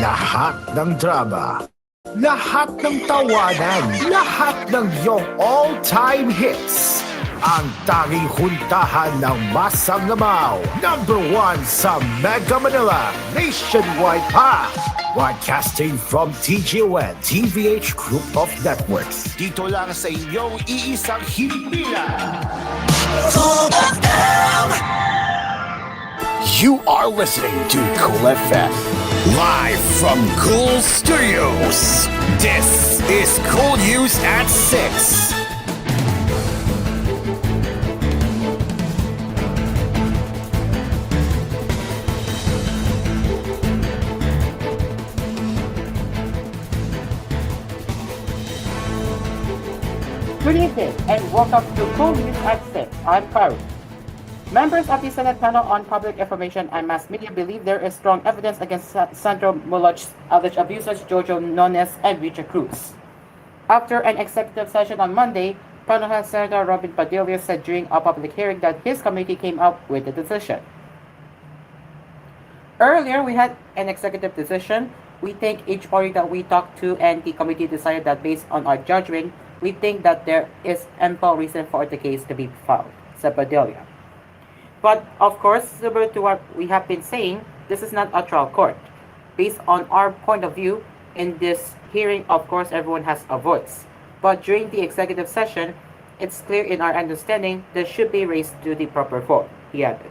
Lahat ng drama, lahat ng tawanan, lahat ng iyong all-time hits. Ang tanging huntahan ng Masang Lamaw. #1 sa Mega Manila, nationwide pa. Broadcasting from TGON, TVH Group of Networks. Dito lang sa inyong iisang himpilan. You are listening to Cool FM. Live from Cool Studios. This is Cool News at 6. Good evening and welcome to Cool News at 6. I'm Farouk. Members of the Senate Panel on Public Information and Mass Media believe there is strong evidence against Sandro Muloj's alleged abusers Jojo Nones and Richard Cruz. After an executive session on Monday, Panel Head Senator Robin Padilla said during a public hearing that his committee came up with the decision. Earlier, we had an executive decision. We think each party that we talked to and the committee decided that based on our judging, we think that there is ample reason for the case to be filed, said Padilla. But of course, similar to what we have been saying, this is not a trial court. Based on our point of view, in this hearing, of course, everyone has a voice. But during the executive session, it's clear in our understanding this should be raised to the proper form, he added.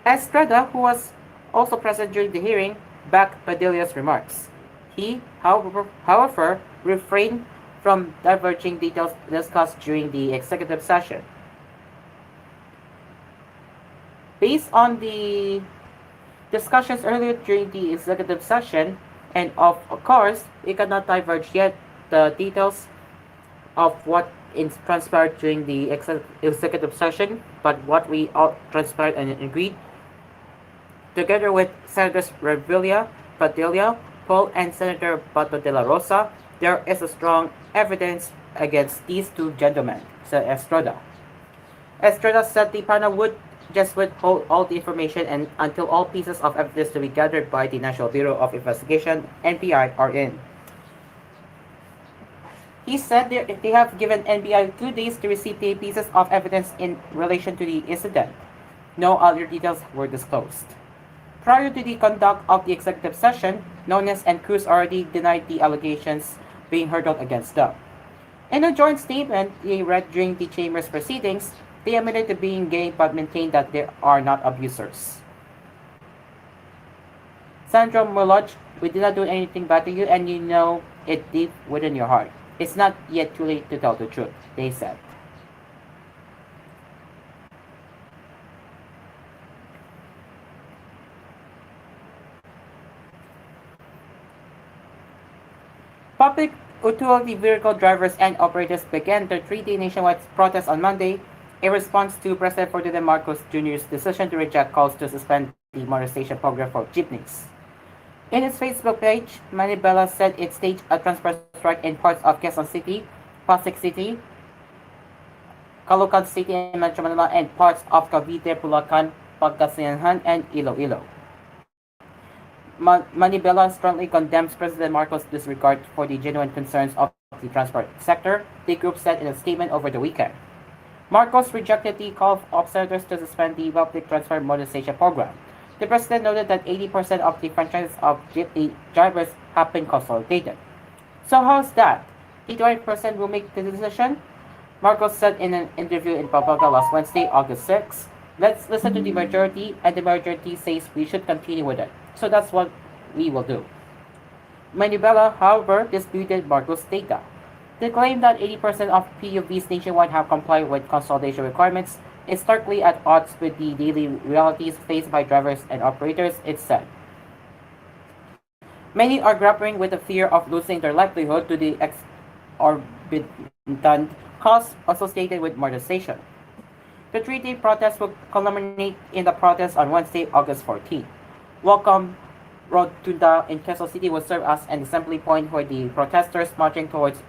Estrada, who was also present during the hearing, backed Padilla's remarks. He, however, refrained from diverging details discussed during the executive session. Based on the discussions earlier during the executive session, and of course, we cannot diverge yet the details of what transpired during the executive session, but what we all transpired and agreed, together with Senators Revilla, Padilla, Paul, and Senator Bato de la Rosa, there is a strong evidence against these two gentlemen, said Estrada. Estrada said the panel would just withhold all the information and until all pieces of evidence to be gathered by the National Bureau of Investigation, NBI, are in. He said they have given NBI 2 days to receive the pieces of evidence in relation to the incident. No other details were disclosed. Prior to the conduct of the executive session, Nones and Cruz already denied the allegations being hurled against them. In a joint statement they read during the Chamber's proceedings, they admitted to being gay but maintained that they are not abusers. Sandro Muloj, we did not do anything bad to you and you know it deep within your heart. It's not yet too late to tell the truth, they said. Public utility vehicle drivers and operators began their 3-day nationwide protest on Monday in response to President Ferdinand Marcos Jr.'s decision to reject calls to suspend the motorization program for jeepneys. In its Facebook page, Manibela said it staged a transport strike in parts of Quezon City, Pasig City, Caloocan City and Metro Manila, and parts of Cavite, Bulacan, Pangasinan, and Iloilo. Manibela strongly condemns President Marcos' disregard for the genuine concerns of the transport sector, the group said in a statement over the weekend. Marcos rejected the call of senators to suspend the public transport motorization program. The president noted that 80% of the franchises of jeepney drivers have been consolidated. So how's that? 81% will make the decision, Marcos said in an interview in Pampanga last Wednesday, August 6, "Let's listen to the majority, and the majority says we should continue with it. So that's what we will do." Manubela, however, disputed Marcos' data. The claim that 80% of PUVs nationwide have complied with consolidation requirements is starkly at odds with the daily realities faced by drivers and operators, it said. Many are grappling with the fear of losing their livelihood to the exorbitant costs associated with modernization. The three-day protest will culminate in the protest on Wednesday, August 14. Welcome Rotunda in Quezon City will serve as an assembly point for the protesters marching towards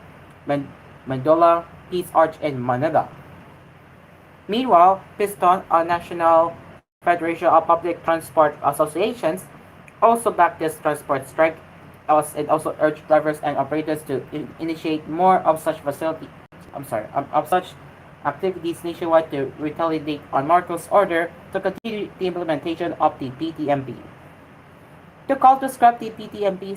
Mandola Peace Arch in Manila. Meanwhile, Piston, a national federation of public transport associations, also backed this transport strike and also urged drivers and operators to initiate more of such of such activities nationwide to retaliate on Marcos' order to continue the implementation of the PTMP. The call to scrap the PTMP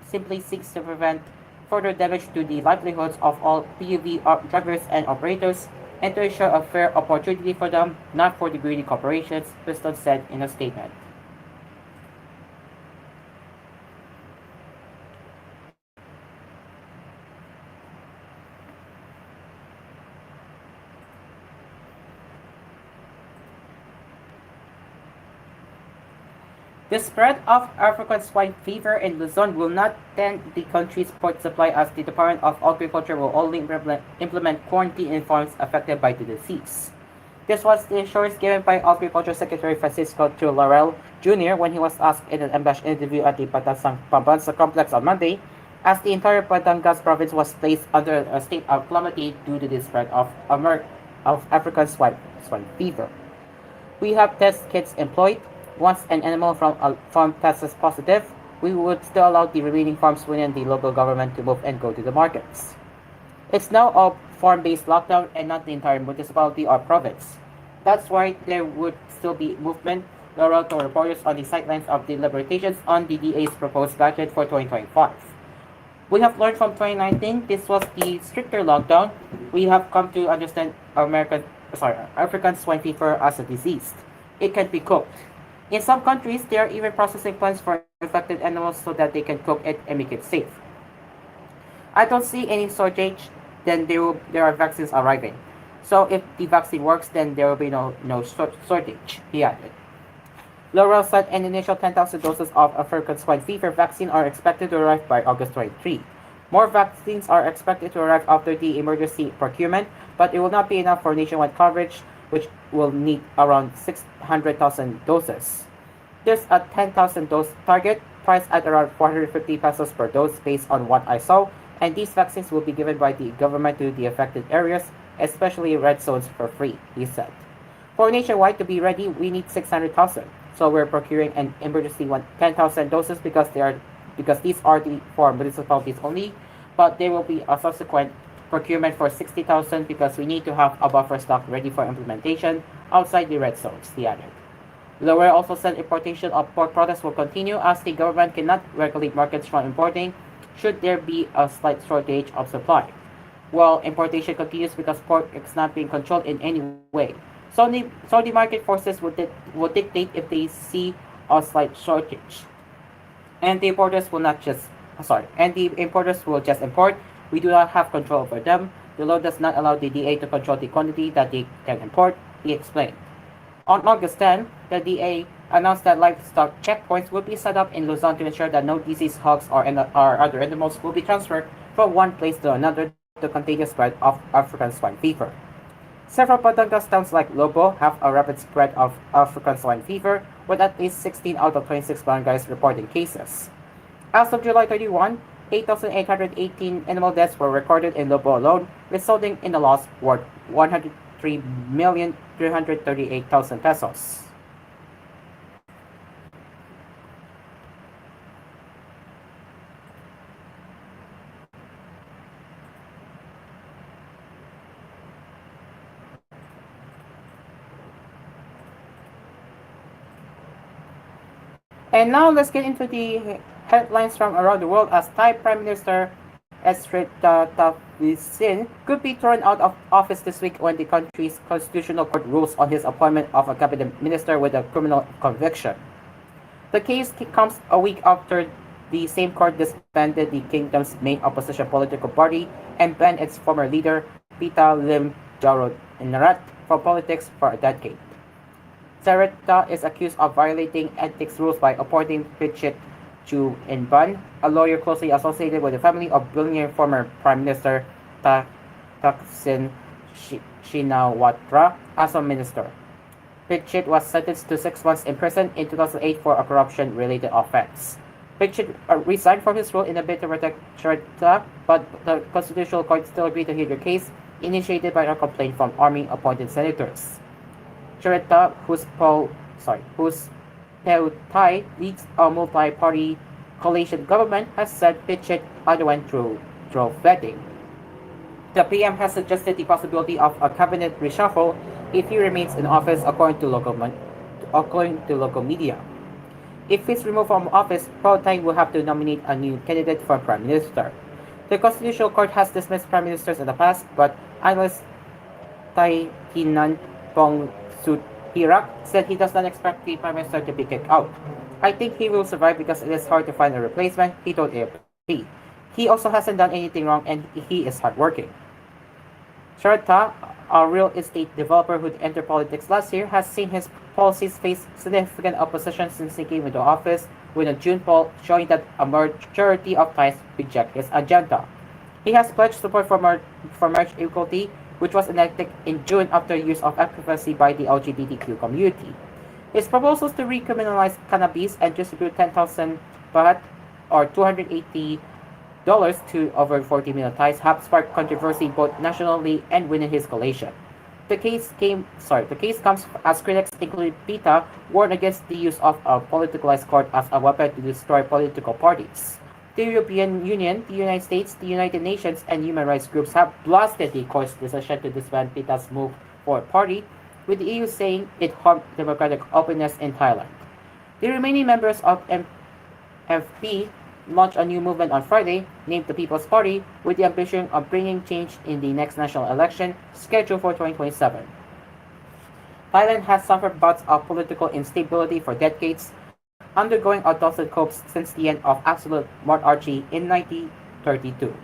simply seeks to prevent further damage to the livelihoods of all PUV drivers and operators and to ensure a fair opportunity for them, not for the greedy corporations, Piston said in a statement. The spread of African swine fever in Luzon will not dent the country's pork supply as the Department of Agriculture will only implement quarantine in farms affected by the disease. This was the assurance given by Agriculture Secretary Francisco Tu Laurel Jr. when he was asked in an ambassador interview at the Pambansa complex on Monday, as the entire Batangas province was placed under a state of calamity due to the spread of African swine fever. We have test kits employed. Once an animal from a farm tests positive, we would still allow the remaining farms within the local government to move and go to the markets. It's now a farm-based lockdown and not the entire municipality or province. That's why there would still be movement, Laurel told reporters on the sidelines of the deliberations on the DA's proposed budget for 2025. We have learned from 2019 this was the stricter lockdown. We have come to understand African swine fever as a disease. It can be cooked. In some countries, they are even processing plants for infected animals so that they can cook it and make it safe. I don't see any shortage, then there are vaccines arriving. So if the vaccine works, then there will be no shortage, he added. Laurel said an initial 10,000 doses of African swine fever vaccine are expected to arrive by August 23. More vaccines are expected to arrive after the emergency procurement, but it will not be enough for nationwide coverage, which will need around 600,000 doses. There's a 10,000 dose target, priced at around 450 pesos per dose based on what I saw, and these vaccines will be given by the government to the affected areas, especially red zones, for free, he said. For nationwide to be ready, we need 600,000, so we're procuring an emergency 10,000 doses because these are for municipalities only, but there will be a subsequent procurement for 60,000 because we need to have a buffer stock ready for implementation outside the red zones, he added. Lower also said importation of pork products will continue as the government cannot regulate markets from importing should there be a slight shortage of supply. While importation continues because pork is not being controlled in any way. So the market forces will dictate if they see a slight shortage. And the importers will just import. We do not have control over them. The law does not allow the DA to control the quantity that they can import, he explained. On August 10, the DA announced that livestock checkpoints will be set up in Luzon to ensure that no diseased hogs or other animals will be transferred from one place to another to contain the spread of African swine fever. Several Batangas towns like Lobo have a rapid spread of African swine fever, with at least 16 out of 26 barangays reporting cases. As of July 31, 8,818 animal deaths were recorded in Lobo alone, resulting in a loss worth 103,338,000 pesos. And now let's get into the headlines from around the world as Thai Prime Minister Srettha Taksin could be thrown out of office this week when the country's constitutional court rules on his appointment of a cabinet minister with a criminal conviction. The case comes a week after the same court disbanded the kingdom's main opposition political party and banned its former leader, Pita Lim Jaroenrat, from politics for a decade. Sarita is accused of violating ethics rules by appointing Pichit Chu Inban, a lawyer closely associated with the family of billionaire former Prime Minister Ta- Thaksin Shinawatra, as a minister. Pichit was sentenced to 6 months in prison in 2008 for a corruption-related offense. Pichit resigned from his role in a bid to protect Sarita, but the Constitutional Court still agreed to hear the case, initiated by a complaint from army-appointed senators. Chiretta, whose Peutai leads a multi-party coalition government, has said Pichit underwent through vetting. The PM has suggested the possibility of a cabinet reshuffle if he remains in office, according to local media. If he's removed from office, Peutai will have to nominate a new candidate for prime minister. The Constitutional Court has dismissed prime ministers in the past, but analyst Tai Hinan Pong Suthirak said he does not expect the Prime Minister to be kicked out. I think he will survive because it is hard to find a replacement, he told AFP. He also hasn't done anything wrong and he is hardworking. Sharta, a real estate developer who entered politics last year, has seen his policies face significant opposition since he came into office, with a June poll showing that a majority of Thais reject his agenda. He has pledged support for marriage equality, which was enacted in June after years of advocacy by the LGBTQ community. His proposals to recriminalize cannabis and distribute 10,000 baht or $280 to over 40 million Thais have sparked controversy both nationally and within his coalition. The case comes as critics, including PETA, warn against the use of a politicalized court as a weapon to destroy political parties. The European Union, the United States, the United Nations, and human rights groups have blasted the court's decision to disband PETA's move for party, with the EU saying it harmed democratic openness in Thailand. The remaining members of MFP launched a new movement on Friday, named the People's Party, with the ambition of bringing change in the next national election, scheduled for 2027. Thailand has suffered bouts of political instability for decades, undergoing a dozen coups since the end of absolute monarchy in 1932.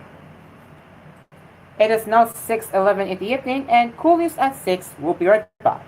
It is now 6:11 in the evening, and Cool News at 6 will be right back.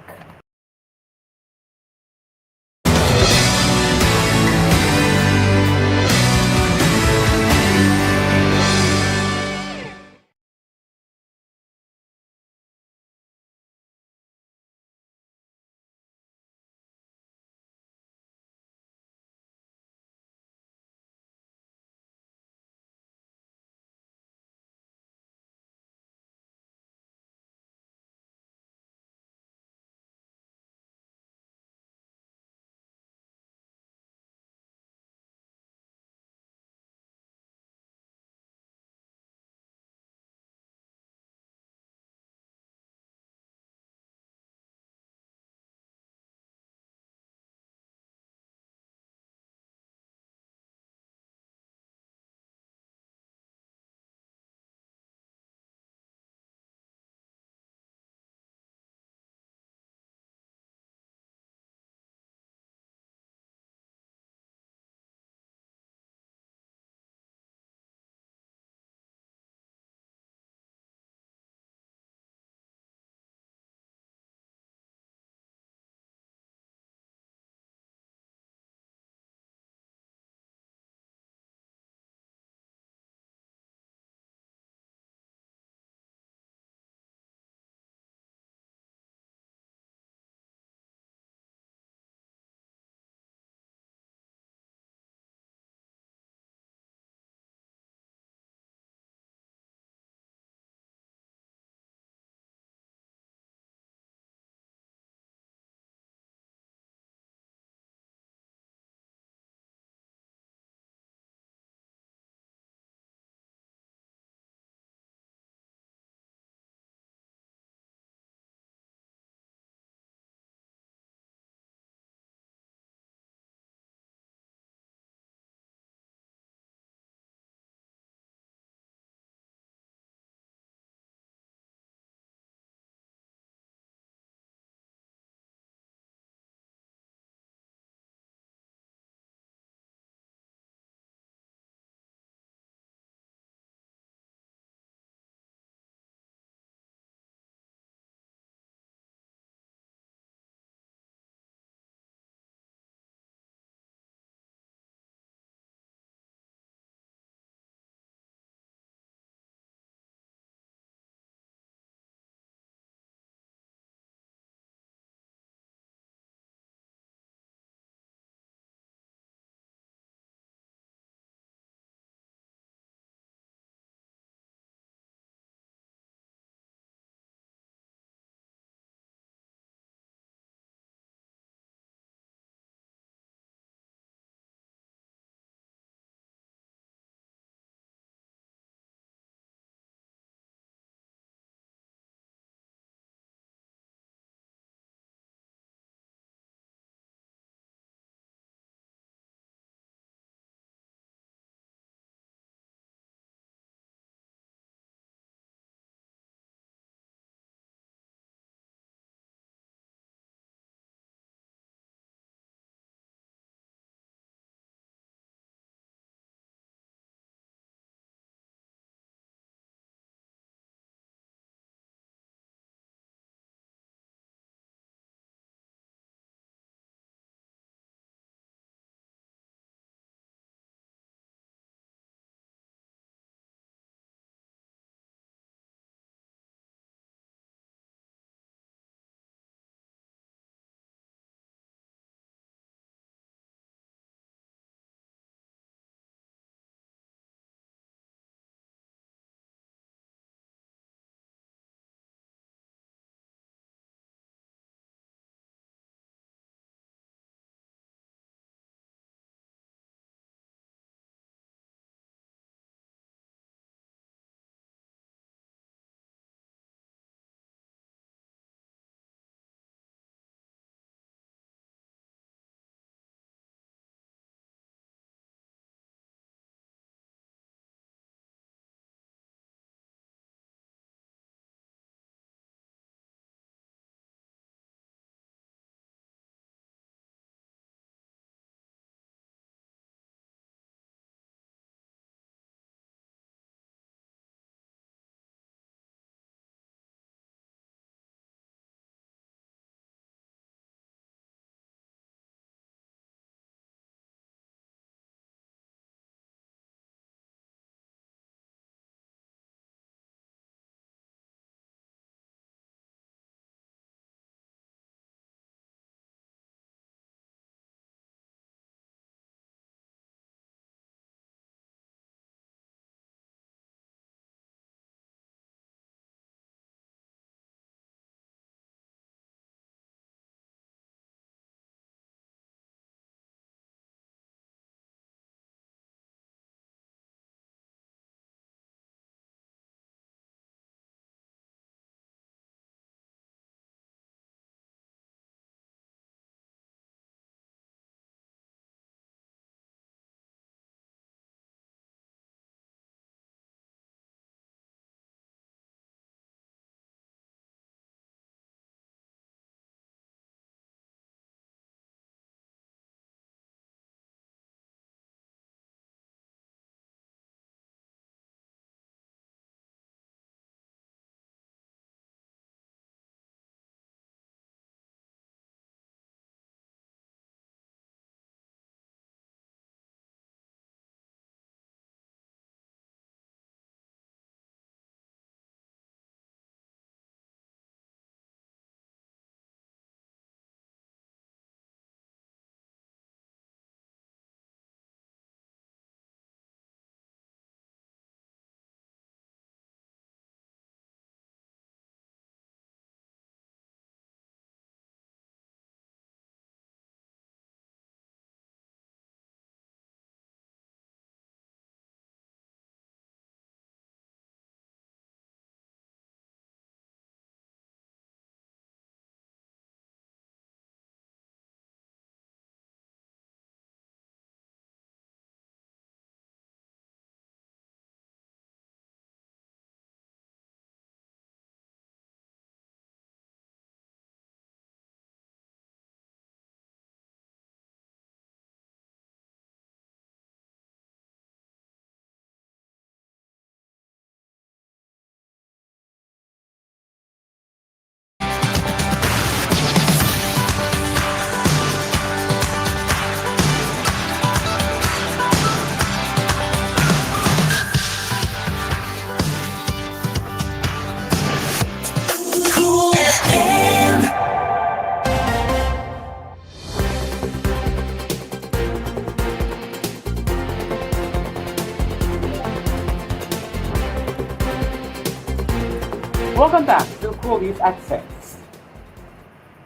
Welcome back to koolNews at 6.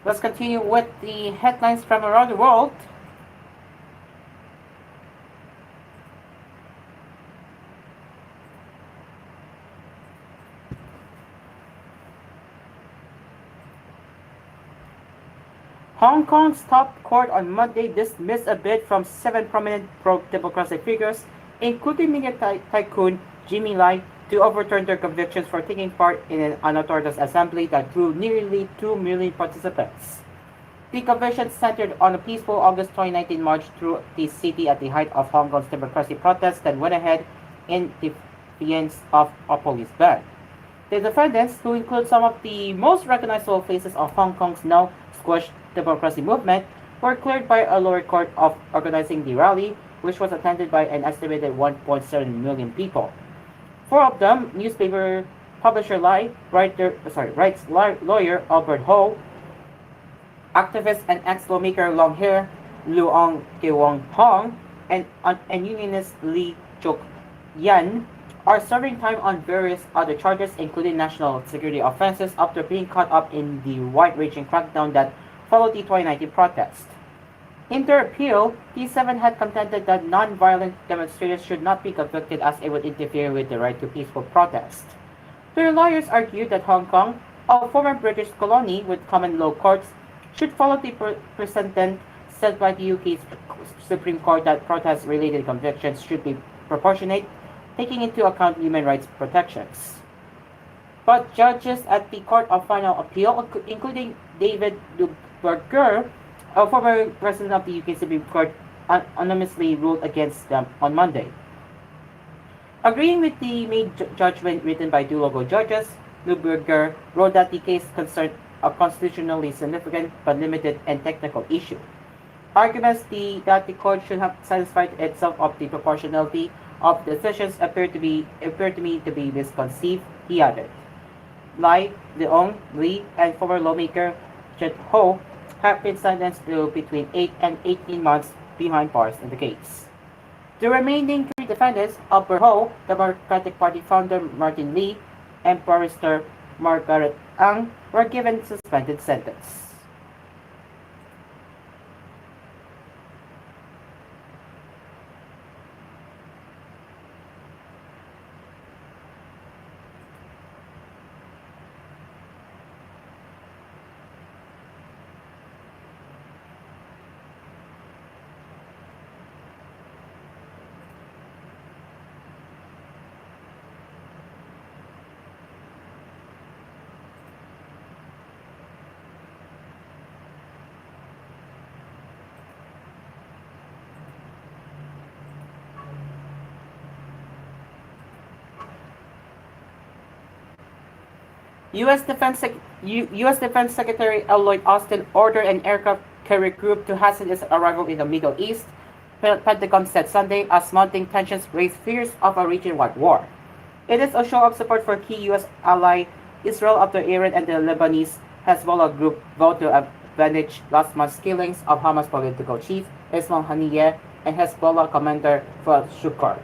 Let's continue with the headlines from around the world. Hong Kong's top court on Monday dismissed a bid from 7 prominent pro-democracy figures, including media tycoon Jimmy Lai, to overturn their convictions for taking part in an unauthorized assembly that drew nearly 2 million participants. The convention centered on a peaceful August 2019 march through the city at the height of Hong Kong's democracy protests that went ahead in defiance of a police ban. The defendants, who include some of the most recognizable faces of Hong Kong's now squashed democracy movement, were cleared by a lower court of organizing the rally, which was attended by an estimated 1.7 million people. Four of them, newspaper publisher Lai, lawyer Albert Ho, activist and ex-lawmaker long hair Luong Kewong Hong, and unionist Lee Chok Yan, are serving time on various other charges, including national security offenses, after being caught up in the wide-ranging crackdown that followed the 2019 protest. In their appeal, the seven had contended that non-violent demonstrators should not be convicted as it would interfere with the right to peaceful protest. Their lawyers argued that Hong Kong, a former British colony with common law courts, should follow the precedent set by the UK's Supreme Court that protest-related convictions should be proportionate, taking into account human rights protections. But judges at the Court of Final Appeal, including David Duberger, a former president of the UK Supreme Court, anonymously ruled against them on Monday. Agreeing with the main judgment written by two local judges, Duberger wrote that the case concerned a constitutionally significant but limited and technical issue. Arguments that the court should have satisfied itself of the proportionality of decisions appear to me to be misconceived, he added. Lai, Leong, Lee, and former lawmaker Chet Ho have been sentenced to between 8 and 18 months behind bars in the case. The remaining three defendants, Albert Ho, Democratic Party founder Martin Lee, and barrister Margaret Ang, were given suspended sentence. U.S. Defense Secretary Lloyd Austin ordered an aircraft carrier group to hasten its arrival in the Middle East, Pentagon said Sunday, as mounting tensions raise fears of a region-wide war. It is a show of support for key U.S. ally Israel after Iran and the Lebanese Hezbollah group vowed to avenge last month's killings of Hamas political chief Ismail Haniyeh and Hezbollah commander Fuad Shukar.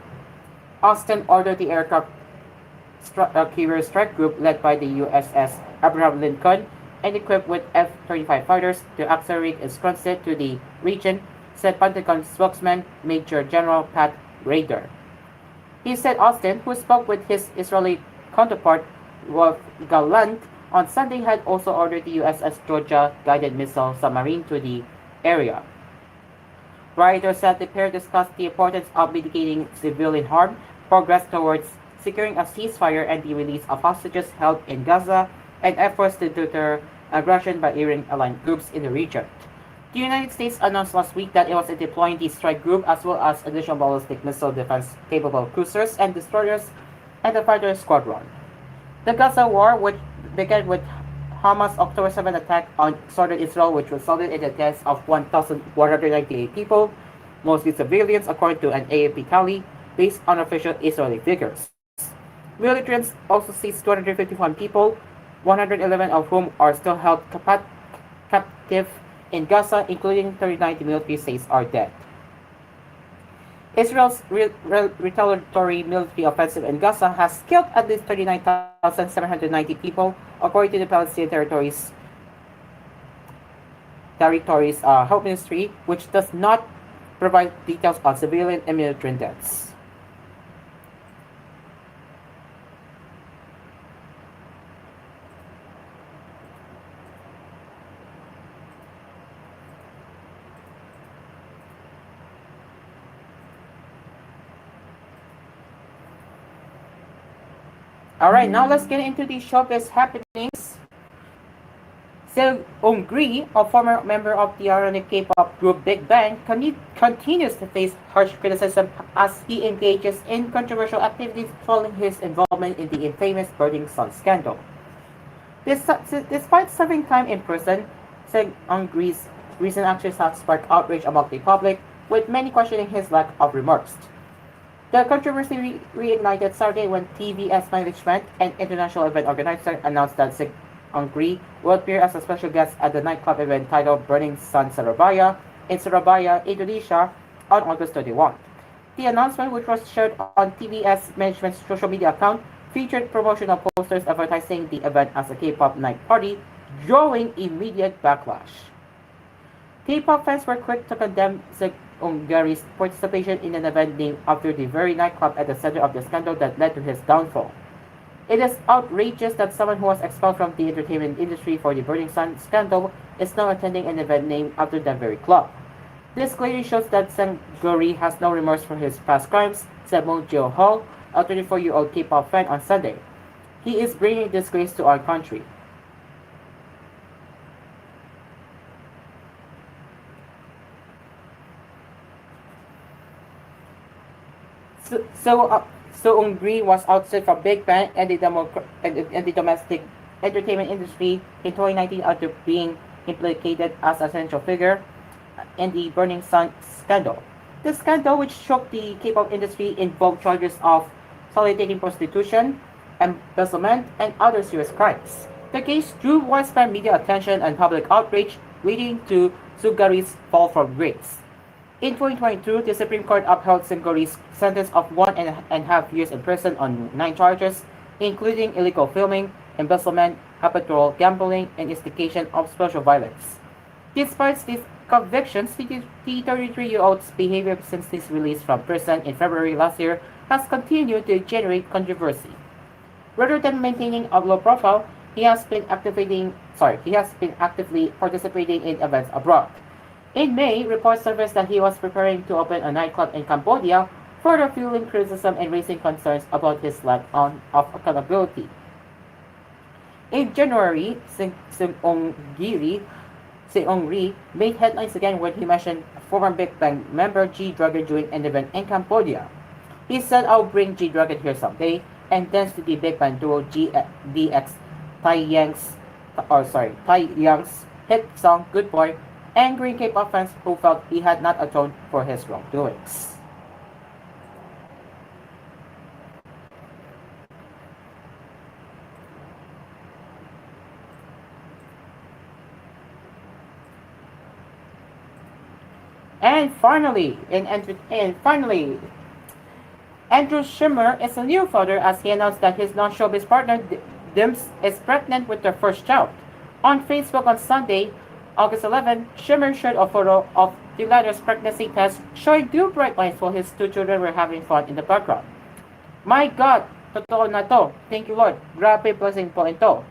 Austin ordered the aircraft carrier strike group led by the USS Abraham Lincoln and equipped with F-35 fighters to accelerate its transit to the region, said Pentagon spokesman Major General Pat Ryder. He said Austin, who spoke with his Israeli counterpart Wolf Gallant on Sunday, had also ordered the USS Georgia guided missile submarine to the area. Ryder said the pair discussed the importance of mitigating civilian harm, progress towards securing a ceasefire and the release of hostages held in Gaza, and efforts to deter aggression by Iran-aligned groups in the region. The United States announced last week that it was deploying the strike group as well as additional ballistic missile defense-capable cruisers and destroyers and the fighter squadron. The Gaza war, which began with Hamas' October 7 attack on southern Israel, which resulted in the deaths of 1,198 people, mostly civilians, according to an AFP tally based on official Israeli figures. Militants also seized 251 people, 111 of whom are still held captive in Gaza, including 39 the military says are dead. Israel's retaliatory military offensive in Gaza has killed at least 39,790 people, according to the Palestinian Health Ministry, which does not provide details on civilian and military deaths. Alright, now let's get into the showbiz happenings. Seung-gi, a former member of the ironic K-pop group Big Bang, continues to face harsh criticism as he engages in controversial activities following his involvement in the infamous Burning Sun scandal. Despite serving time in prison, Seung-gi's recent actions have sparked outrage among the public, with many questioning his lack of remorse. The controversy reignited Saturday when TVS management and international event organizer announced that Seung-gi will appear as a special guest at the nightclub event titled Burning Sun Surabaya in Surabaya, Indonesia on August 31. The announcement, which was shared on TVS management's social media account, featured promotional posters advertising the event as a K-pop night party, drawing immediate backlash. K-pop fans were quick to condemn Seung-gi's participation in an event named after the very nightclub at the center of the scandal that led to his downfall. It is outrageous that someone who was expelled from the entertainment industry for the Burning Sun scandal is now attending an event named after that very club. This clearly shows that Seung-gi has no remorse for his past crimes, said Moon Jo-ho, a 24-year-old K-pop fan, on Sunday. He is bringing disgrace to our country. Seung-gi was ousted from Big Bang and the domestic entertainment industry in 2019 after being implicated as a central figure in the Burning Sun scandal. The scandal, which shook the K-pop industry, invoked charges of facilitating prostitution, embezzlement, and other serious crimes. The case drew widespread media attention and public outrage, leading to Seung-gi's fall from grace. In 2022, the Supreme Court upheld Seung-gi's sentence of 1.5 years in prison on 9 charges, including illegal filming, embezzlement, habitual gambling, and instigation of social violence. Despite these convictions, the 33-year-old's behavior since his release from prison in February last year has continued to generate controversy. Rather than maintaining a low profile, he has been actively participating in events abroad. In May, reports surfaced that he was preparing to open a nightclub in Cambodia, further fueling criticism and raising concerns about his lack of accountability. In January, Seung-gi made headlines again when he mentioned former Big Bang member G-Dragon during an event in Cambodia. He said, "I'll bring G-Dragon here someday," and danced to the Big Bang duo DX Taeyang's hit song Good Boy, angering K-pop fans who felt he had not atoned for his wrongdoings. And finally, Andrew Schimmer is a new father as he announced that his non-showbiz partner Dims is pregnant with their first child. On Facebook on Sunday, August 11, Schimmer shared a photo of the latter's pregnancy test showing 2 bright lines while his 2 children were having fun in the background. "My God, totoo na to. Thank you, Lord. Grabe blessing po ito.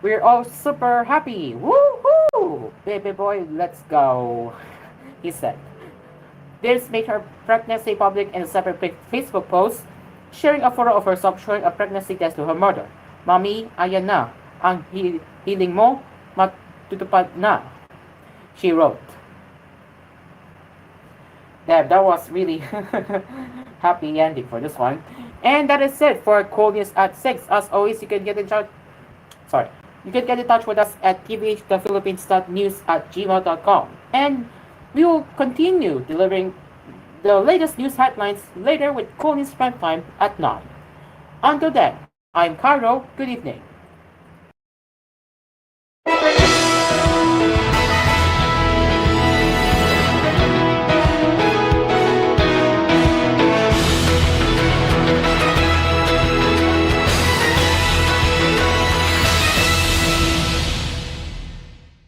We're all super happy. Woohoo! Baby boy, let's go," he said. This made her pregnancy public in a separate Facebook post, sharing a photo of herself showing a pregnancy test to her mother. "Mami, ayan na. Ang healing mo, matutupad na," she wrote. Yeah, that was really happy ending for this one. And that is it for koolNews at 6. As always, you can get in touch. You can get in touch with us at tvhthephilippines.news@gmail.com. And we will continue delivering the latest news headlines later with koolNews Prime Time at 9. Until then, I'm Carlo. Good evening.